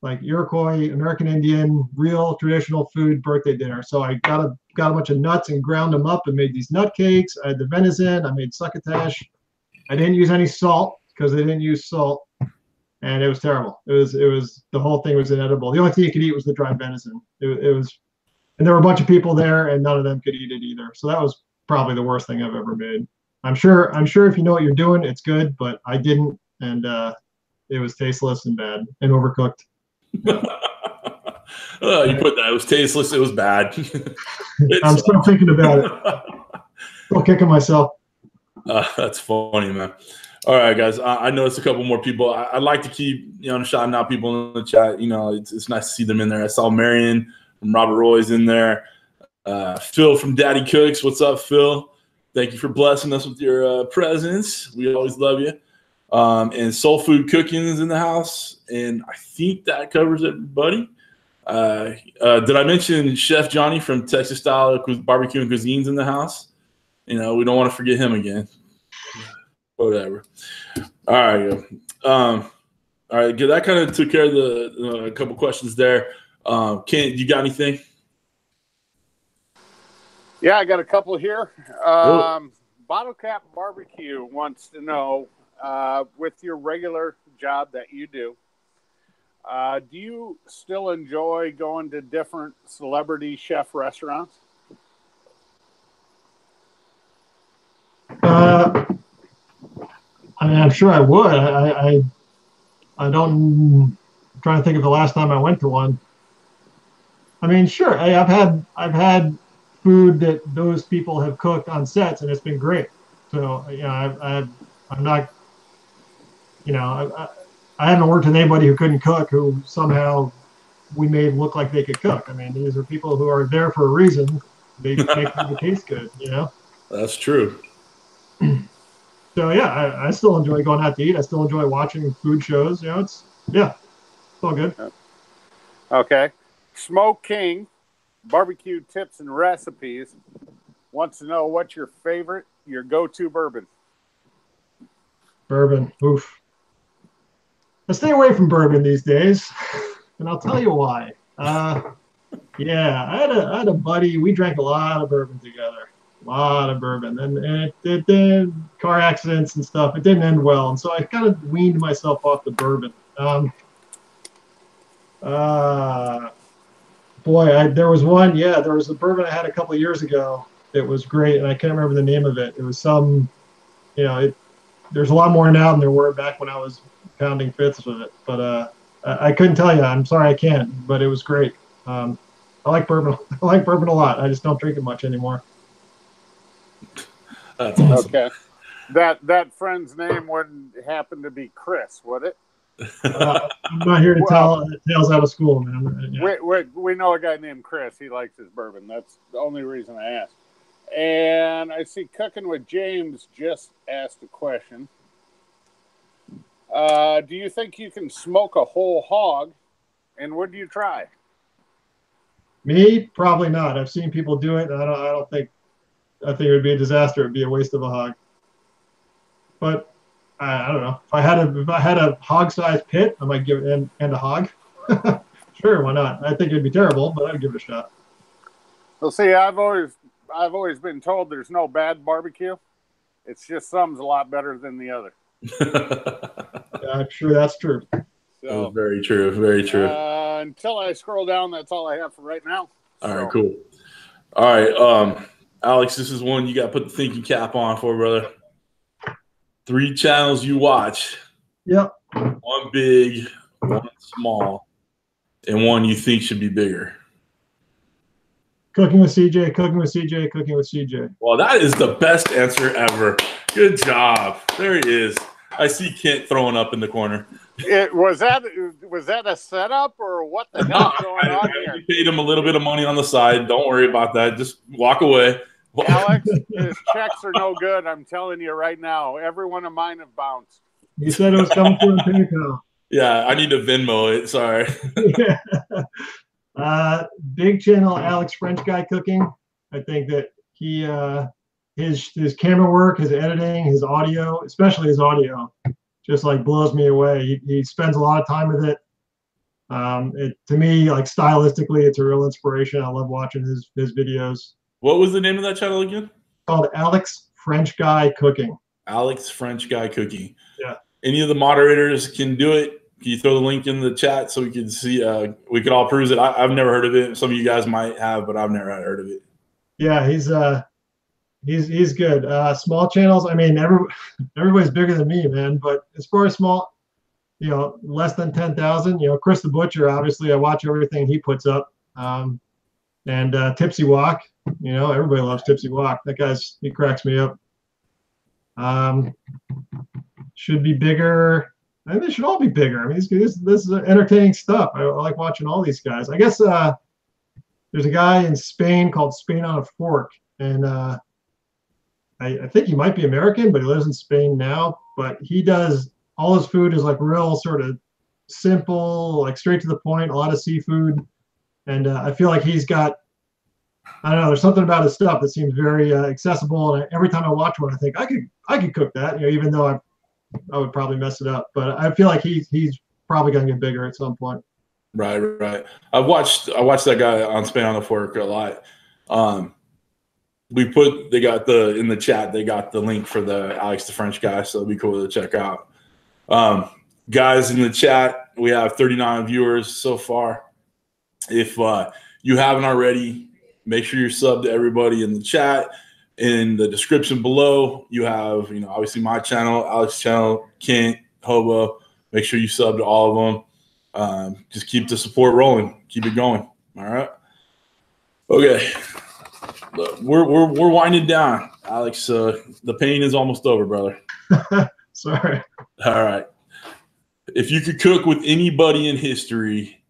like Iroquois American Indian real traditional food birthday dinner." So I got a bunch of nuts and ground them up and made these nut cakes. I had the venison. I made succotash. I didn't use any salt because they didn't use salt, and it was terrible. It was the whole thing was inedible. The only thing you could eat was the dried venison. It was, and there were a bunch of people there, and none of them could eat it either. So that was probably the worst thing I've ever made. I'm sure if you know what you're doing, it's good, but I didn't, and it was tasteless and bad and overcooked. You put that. It was tasteless. It was bad. I'm still thinking about it. Still kicking myself. That's funny, man. All right, guys. I noticed a couple more people. I'd like to keep, shouting out people in the chat. It's nice to see them in there. I saw Marion from Robert Roy's in there. Phil from Daddy Cooks. What's up, Phil? Thank you for blessing us with your presence. We always love you. And Soul Food Cooking is in the house. And I think that covers everybody. Did I mention Chef Johnny from Texas Style Barbecue and Cuisines in the house? We don't want to forget him again. Whatever. All right. All right. Good. That kind of took care of the a couple questions there. Kent, you got anything? Yeah, I got a couple here. Bottle Cap Barbecue wants to know, with your regular job that you do you still enjoy going to different celebrity chef restaurants? I mean, I'm sure I would. I don't. I'm trying to think of the last time I went to one. I mean, sure. I've had food that those people have cooked on sets, and it's been great. So I'm not. I haven't worked with anybody who couldn't cook, who somehow we made look like they could cook. I mean, these are people who are there for a reason. They make it taste good. That's true. So yeah, I still enjoy going out to eat. I still enjoy watching food shows. It's all good. Okay. Smoke King Barbecue Tips and Recipes wants to know what's your go-to bourbon. Bourbon. Oof. I stay away from bourbon these days, and I'll tell you why. Yeah, I had a buddy. We drank a lot of bourbon together. A lot of bourbon, and it did car accidents and stuff. It didn't end well, and so I kind of weaned myself off the bourbon. There was one. Yeah, there was a bourbon I had a couple of years ago that was great, and I can't remember the name of it. It was some, there's a lot more now than there were back when I was pounding fifths with it. But I couldn't tell you. I'm sorry, I can't. But it was great. I like bourbon. I like bourbon a lot. I just don't drink it much anymore. That's awesome. Okay. That friend's name wouldn't happen to be Kris, would it? I'm not here to tell tales out of school, man. Yeah. We know a guy named Kris. He likes his bourbon. That's the only reason I asked. And I see Cooking with James just asked a question. Do you think you can smoke a whole hog? And would you try? Me, probably not. I've seen people do it. And I think it would be a disaster. It'd be a waste of a hog. But I don't know. If I had a hog-sized pit, I might give it and a hog. Sure, why not? I think it'd be terrible, but I'd give it a shot. Well, see, I've always been told there's no bad barbecue. It's just some's a lot better than the other. I'm sure that's true. So, very true. Very true. Until I scroll down, that's all I have for right now. All right, cool. All right, Alex, this is one you got to put the thinking cap on for, brother. 3 channels you watch. Yep. 1 big, 1 small, and 1 you think should be bigger. Cooking with CJ, Cooking with CJ, Cooking with CJ. Well, that is the best answer ever. Good job. There he is. I see Kent throwing up in the corner. Was that a setup or what the hell is going on here? You paid him a little bit of money on the side. Don't worry about that. Just walk away. Alex, his checks are no good. I'm telling you right now. Every one of mine have bounced. You said it was coming through in PayPal. Yeah, I need to Venmo it. Sorry. Yeah. Big channel, Alex French Guy Cooking. I think that he his camera work, his editing, his audio, especially his audio, just like blows me away. He spends a lot of time with it. To me, like stylistically, it's a real inspiration. I love watching his videos. What was the name of that channel again? Called Alex French Guy Cooking. Alex French Guy Cooking. Yeah. Any of the moderators can do it. Can you throw the link in the chat so we can see? We could all peruse it. I've never heard of it. Some of you guys might have, but I've never heard of it. Yeah, he's good. Small channels. I mean, everybody's bigger than me, man. But as far as small, less than 10,000. Kris the Butcher. Obviously, I watch everything he puts up. And Tipsy Walk. Everybody loves Tipsy Walk. That he cracks me up. Should be bigger. I think they should all be bigger. I mean, this is entertaining stuff. I like watching all these guys. I guess there's a guy in Spain called Spain on a Fork, and I think he might be American, but he lives in Spain now. But he does all his food is like real sort of simple, like straight to the point. A lot of seafood, and I feel like he's got I don't know. There's something about his stuff that seems very accessible, and every time I watch one, I think I could cook that. You know, even though I would probably mess it up, but I feel like he's probably gonna get bigger at some point. Right, right. I watched that guy on Spain on the Fork a lot. They got in the chat, they got the link for the Alex the French guy, so it'll be cool to check out. Guys in the chat, we have 39 viewers so far. If you haven't already, make sure you're subbed to everybody in the chat. In the description below, you have, obviously my channel, Alex's channel, Kent, Hobo. Make sure you sub to all of them. Just keep the support rolling. Keep it going. All right. Okay. Look, we're winding down, Alex. The pain is almost over, brother. Sorry. All right. If you could cook with anybody in history,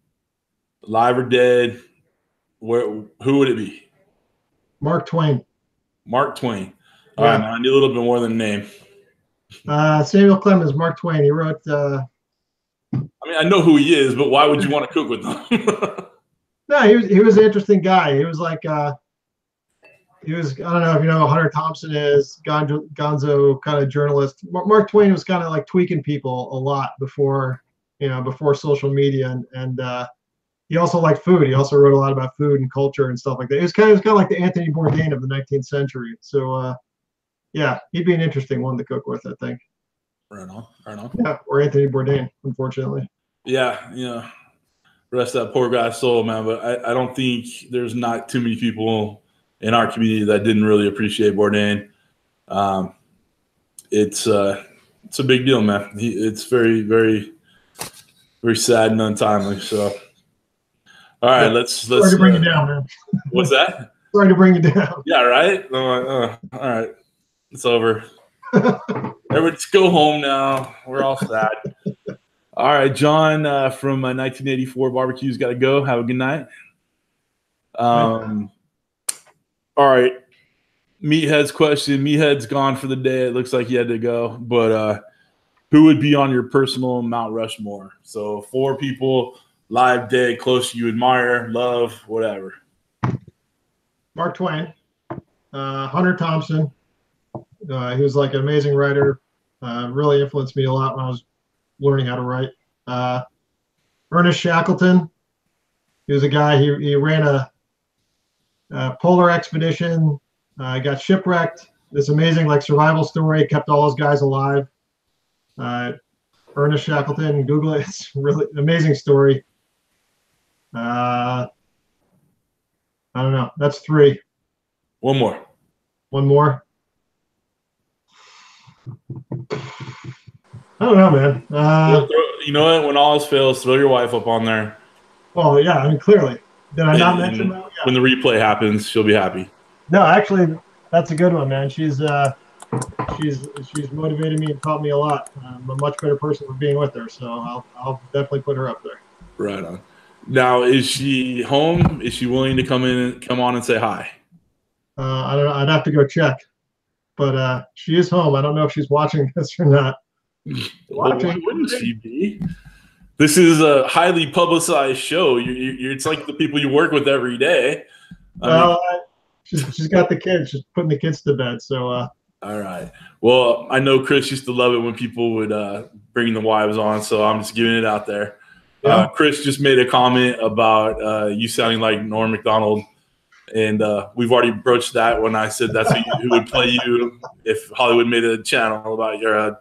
alive or dead, who would it be? Mark Twain. Mark Twain. All right, man, I need a little bit more than a name. Samuel Clemens, Mark Twain. He wrote. I mean, I know who he is, but why would you want to cook with him? No, he was an interesting guy. He was like he was, I don't know if you know who Hunter Thompson is, gonzo kind of journalist. Mark Twain was kind of like tweaking people a lot before social media, and he also liked food. He also wrote a lot about food and culture and stuff like that. It was kind of like the Anthony Bourdain of the 19th century. So yeah, he'd be an interesting one to cook with, I think. Right on, right on. Yeah, or Anthony Bourdain, unfortunately. Yeah, rest that poor guy's soul, man. But I don't think there's not too many people in our community that didn't really appreciate Bourdain. It's a big deal, man. It's very, very, very sad and untimely. So, all right, let's. Sorry to bring you down, man. What's that? Sorry to bring you down. Yeah, right. All right, it's over. Everybody's go home now. We're all sad. All right, John from 1984 Barbecue's got to go. Have a good night. All right, Meathead's question. Meathead's gone for the day. It looks like he had to go. But who would be on your personal Mount Rushmore? So 4 people, live, dead, close you admire, love, whatever. Mark Twain, Hunter Thompson. He was like an amazing writer. Really influenced me a lot when I was learning how to write. Ernest Shackleton. He was a guy. He ran a polar expedition. Got shipwrecked. This amazing survival story. Kept all those guys alive. Ernest Shackleton. Google it. It's really amazing story. I don't know. That's 3. One more. One more. I don't know, man. You know what? When all else fails, throw your wife up on there. Oh yeah, I mean clearly. Did I not mention that? Yeah. When the replay happens, she'll be happy. No, actually, that's a good one, man. She's motivated me and taught me a lot. I'm a much better person for being with her, so I'll definitely put her up there. Right on. Now, is she home? Is she willing to come on and say hi? I don't know. I'd have to go check, but she is home. I don't know if she's watching this or not. Why wouldn't she be? This is a highly publicized show. It's like the people you work with every day. She's got the kids. She's putting the kids to bed. So. All right. Well, I know Kris used to love it when people would bring the wives on, so I'm just giving it out there. Yeah. Kris just made a comment about you sounding like Norm Macdonald, and we've already broached that when I said that's who would play you if Hollywood made a channel about your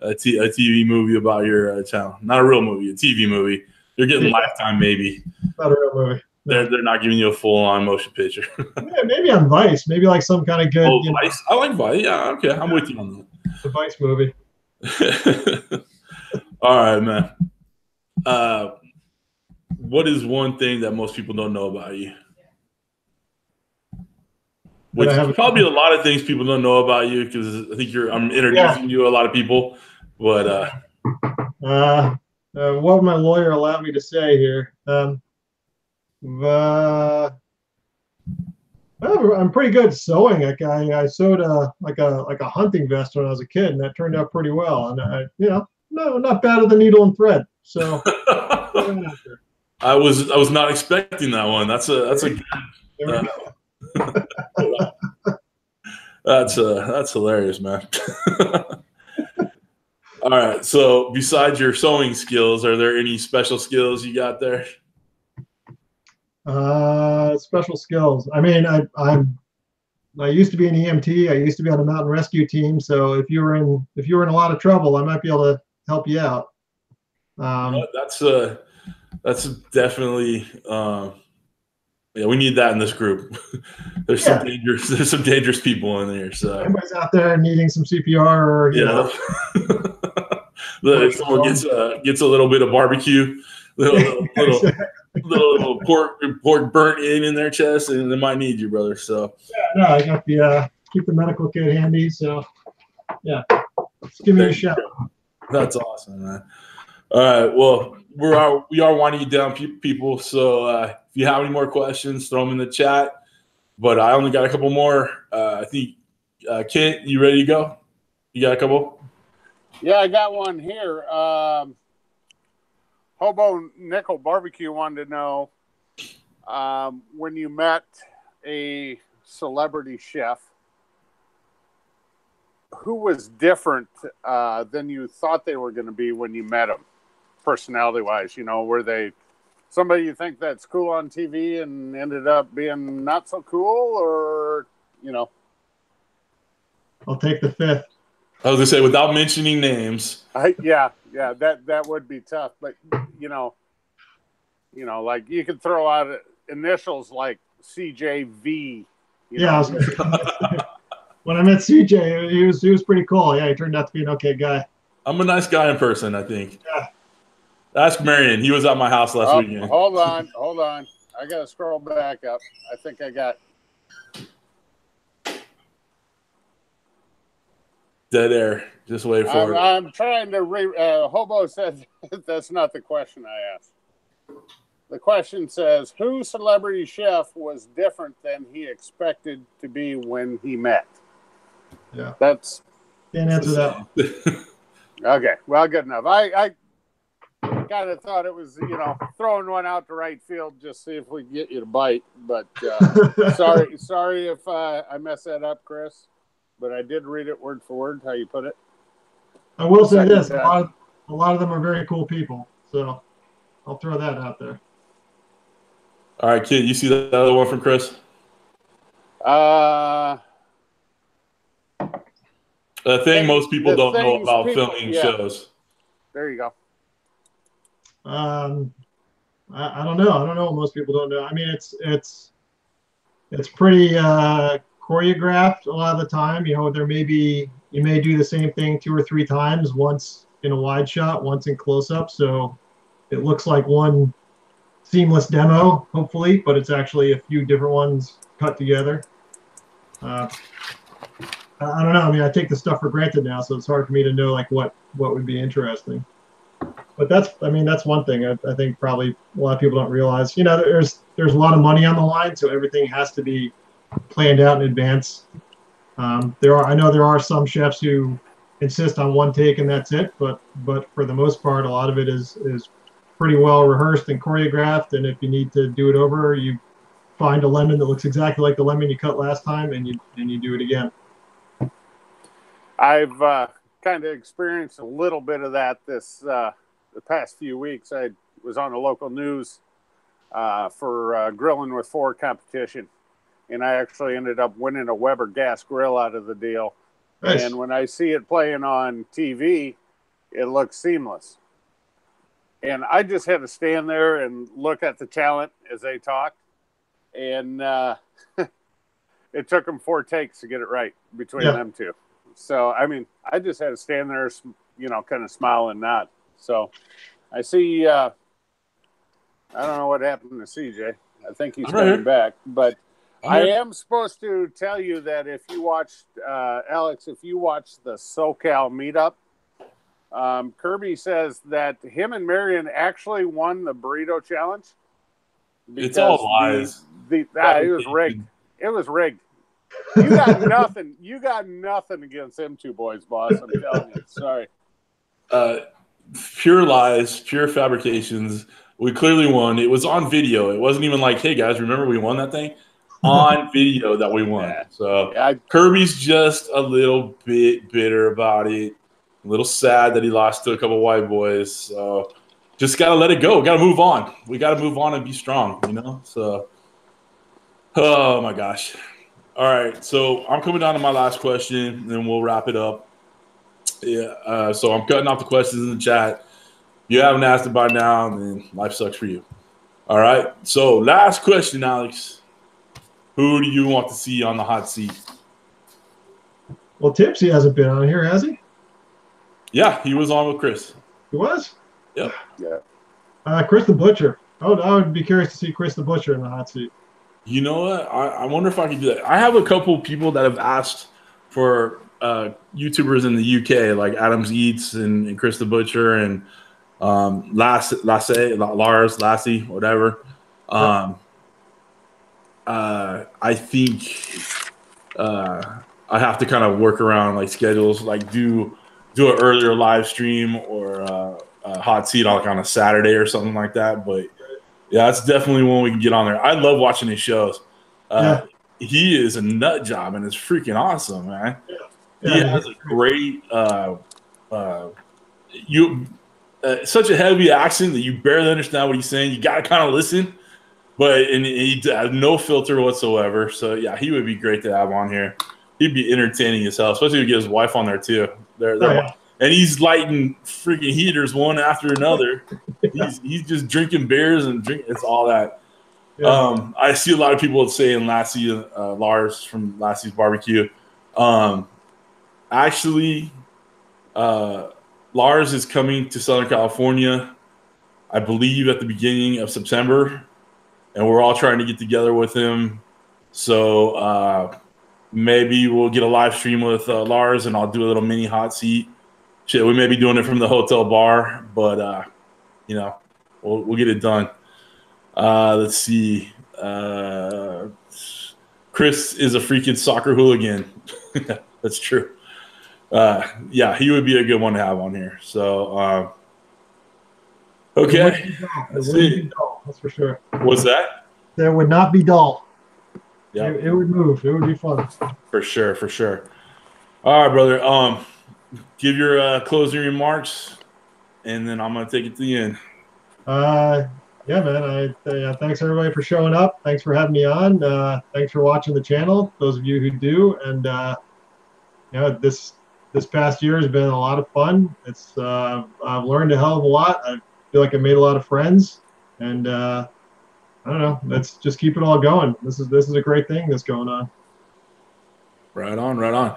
a TV movie about your channel. Not a real movie, a TV movie. You're getting Lifetime, maybe. Not a real movie. They're not giving you a full-on motion picture. Yeah, maybe on Vice. Maybe like some kind of good. Oh, Vice? I like Vice. Yeah, okay. I'm with you on that. The Vice movie. All right, man. What is one thing that most people don't know about you? Which is probably a lot of things people don't know about you because I think I'm introducing you to a lot of people. But what would my lawyer allow me to say here? I'm pretty good at sewing. I sewed like a hunting vest when I was a kid, and that turned out pretty well. And not bad at the needle and thread. So I was not expecting that one. That's a good. That's hilarious, man. All right. So besides your sewing skills, are there any special skills you got there? Special skills. I mean, I used to be an EMT. I used to be on a mountain rescue team. So if you were in a lot of trouble, I might be able to help you out. That's definitely yeah, we need that in this group. There's some dangerous people in there. So everybody's out there needing some CPR or you know. Someone gets a little bit of barbecue, little pork burnt in their chest, and they might need you, brother. So no, I got the keep the medical kit handy. So yeah, just give me a shout. That's awesome, man. All right, well, we are winding you down, people. So if you have any more questions, throw them in the chat. But I only got a couple more. I think Kent, you ready to go? You got a couple? Yeah, I got one here. Hobo Nichol BBQ wanted to know when you met a celebrity chef, who was different than you thought they were going to be when you met them, personality-wise? You know, were they somebody you think that's cool on TV and ended up being not so cool, or, you know? I'll take the fifth. I was gonna say, without mentioning names. Yeah, that would be tough. But you know, like you could throw out initials like CJV. Yeah, when I met CJ, he was pretty cool. Yeah, he turned out to be an okay guy. I'm a nice guy in person, I think. Yeah. Ask Marion. He was at my house last weekend. Hold on. I gotta scroll back up. I think I got. Dead air. Just wait for it. I'm trying to Hobo says that's not the question I asked. The question says, who celebrity chef was different than he expected to be when he met? Yeah. That's can't answer that. Okay. Well, good enough. I kind of thought it was, throwing one out to right field, just see if we can get you to bite. But sorry if I messed that up, Kris. But I did read it word for word, how you put it. I will say this: a lot of them are very cool people. So I'll throw that out there. All right, kid, you see the other one from Kris? The thing most people don't know about filming shows. There you go. I don't know. I don't know what most people don't know. I mean, it's pretty choreographed a lot of the time. You may do the same thing 2 or 3 times, once in a wide shot, once in close-up, so it looks like one seamless demo, hopefully, but it's actually a few different ones cut together. I don't know. I mean, I take the stuff for granted now, so it's hard for me to know like what would be interesting. But that's one thing I think probably a lot of people don't realize. There's a lot of money on the line, so everything has to be planned out in advance. I know there are some chefs who insist on one take and that's it, but for the most part, a lot of it is pretty well rehearsed and choreographed. And if you need to do it over, you find a lemon that looks exactly like the lemon you cut last time, and you do it again. I've kind of experienced a little bit of that the past few weeks. I was on the local news for Grilling with 4 competition. And I actually ended up winning a Weber gas grill out of the deal. Nice. And when I see it playing on TV, it looks seamless. And I just had to stand there and look at the talent as they talked. And it took them 4 takes to get it right between them two. So, I mean, I just had to stand there, kind of smile and nod. So I see, I don't know what happened to CJ. I think he's coming back. But I am supposed to tell you that if you watched, Alex, if you watched the SoCal meetup, Kirby says that him and Marion actually won the burrito challenge. It's all lies. It was rigged. It was rigged. You got nothing. You got nothing against them 2 boys, boss. I'm telling you. Sorry. Pure lies, pure fabrications. We clearly won. It was on video. It wasn't even like, hey guys, remember we won that thing? on video that we won. Yeah. So Yeah, Kirby's just a little bit bitter about it. A little sad that he lost to a couple white boys. So just got to let it go. Got to move on. We got to move on and be strong, you know? So, oh my gosh. All right. So I'm coming down to my last question, and then we'll wrap it up. Yeah. So I'm cutting off the questions in the chat. If you haven't asked it by now, then life sucks for you. All right. So last question, Alex. Who do you want to see on the hot seat? Well, Tipsy hasn't been on here, has he? Yeah, he was on with Kris. He was? Yep. yeah. Kris the Butcher. Oh, I would be curious to see Kris the Butcher in the hot seat. You know what? I wonder if I could do that. I have a couple people that have asked for YouTubers in the UK, like Adams Eats and Kris the Butcher and Lars, Lassie, whatever. I think I have to kind of work around like schedules, like do an earlier live stream or a hot seat on a Saturday or something like that. But yeah, that's definitely one we can get on there. I love watching his shows. He is a nut job and it's freaking awesome, man. He has a great such a heavy accent that you barely understand what he's saying. You got to kind of listen, and he has no filter whatsoever. So yeah, he would be great to have on here. He'd be entertaining as hell, especially if you get his wife on there too. And he's lighting freaking heaters one after another. He's just drinking beers and it's all that. I see a lot of people saying Lars from Lassie's Barbecue. Actually, Lars is coming to Southern California, I believe, at the beginning of September, and we're all trying to get together with him. So maybe we'll get a live stream with Lars, and I'll do a little mini hot seat. Shit, we may be doing it from the hotel bar, but you know, we'll get it done. Let's see. Kris is a freaking soccer hooligan. That's true. Yeah, he would be a good one to have on here. So, okay. That's for sure. What's that? There would not be dull. Yeah, it would move. It would be fun. For sure. All right, brother. Give your closing remarks, and then I'm gonna take it to the end. Yeah, man. Thanks everybody for showing up. Thanks for having me on. Thanks for watching the channel. Those of you who do, and this past year has been a lot of fun. It's I've learned a hell of a lot. I feel like I made a lot of friends, and I don't know. Let's just keep it all going. This is a great thing that's going on. Right on.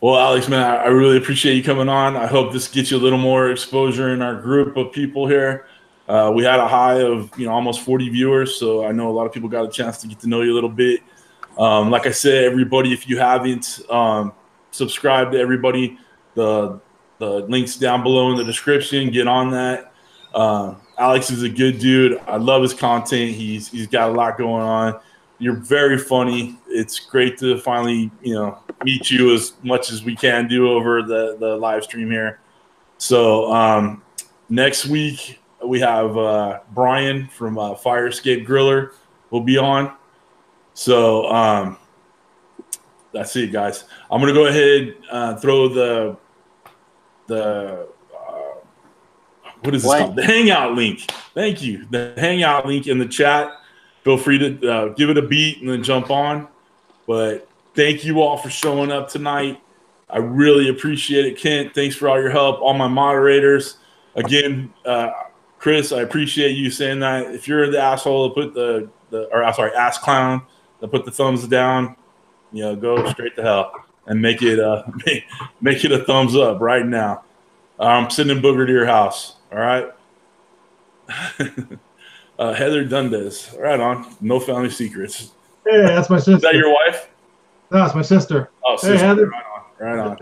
Well, Alex, man, I really appreciate you coming on. I hope this gets you a little more exposure in our group of people here. We had a high of almost 40 viewers, so I know a lot of people got a chance to get to know you a little bit. Like I said, everybody, if you haven't subscribed to everybody, the link's down below in the description. Get on that. Alex is a good dude. I love his content. He's got a lot going on. You're very funny. It's great to finally meet you as much as we can do over the live stream here. So next week we have Brian from Fire Escape Griller will be on. So that's it, guys. I'm gonna go ahead and throw the what is this called? The Hangout link. Thank you. The Hangout link in the chat. Feel free to give it a beat and then jump on. But thank you all for showing up tonight. I really appreciate it, Kent. Thanks for all your help. All my moderators. Again, Kris, I appreciate you saying that. If you're the asshole to put ass clown to put the thumbs down, go straight to hell and make it make it a thumbs up right now. I'm sending Booger to your house. All right. Heather Dundas. Right on. No family secrets. Hey, that's my sister. Is that your wife? No, it's my sister. Oh, sister. Hey, Heather. Right on.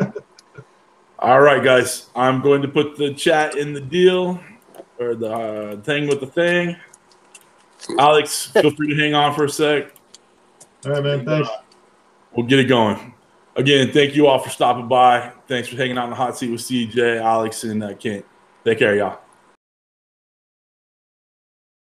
All right, guys. I'm going to put the chat in the deal or the thing with the thing. Alex, feel free to hang on for a sec. All right, man. Thanks. We'll get it going. Again, thank you all for stopping by. Thanks for hanging out in the hot seat with CJ, Alex, and Kent. Take care, y'all.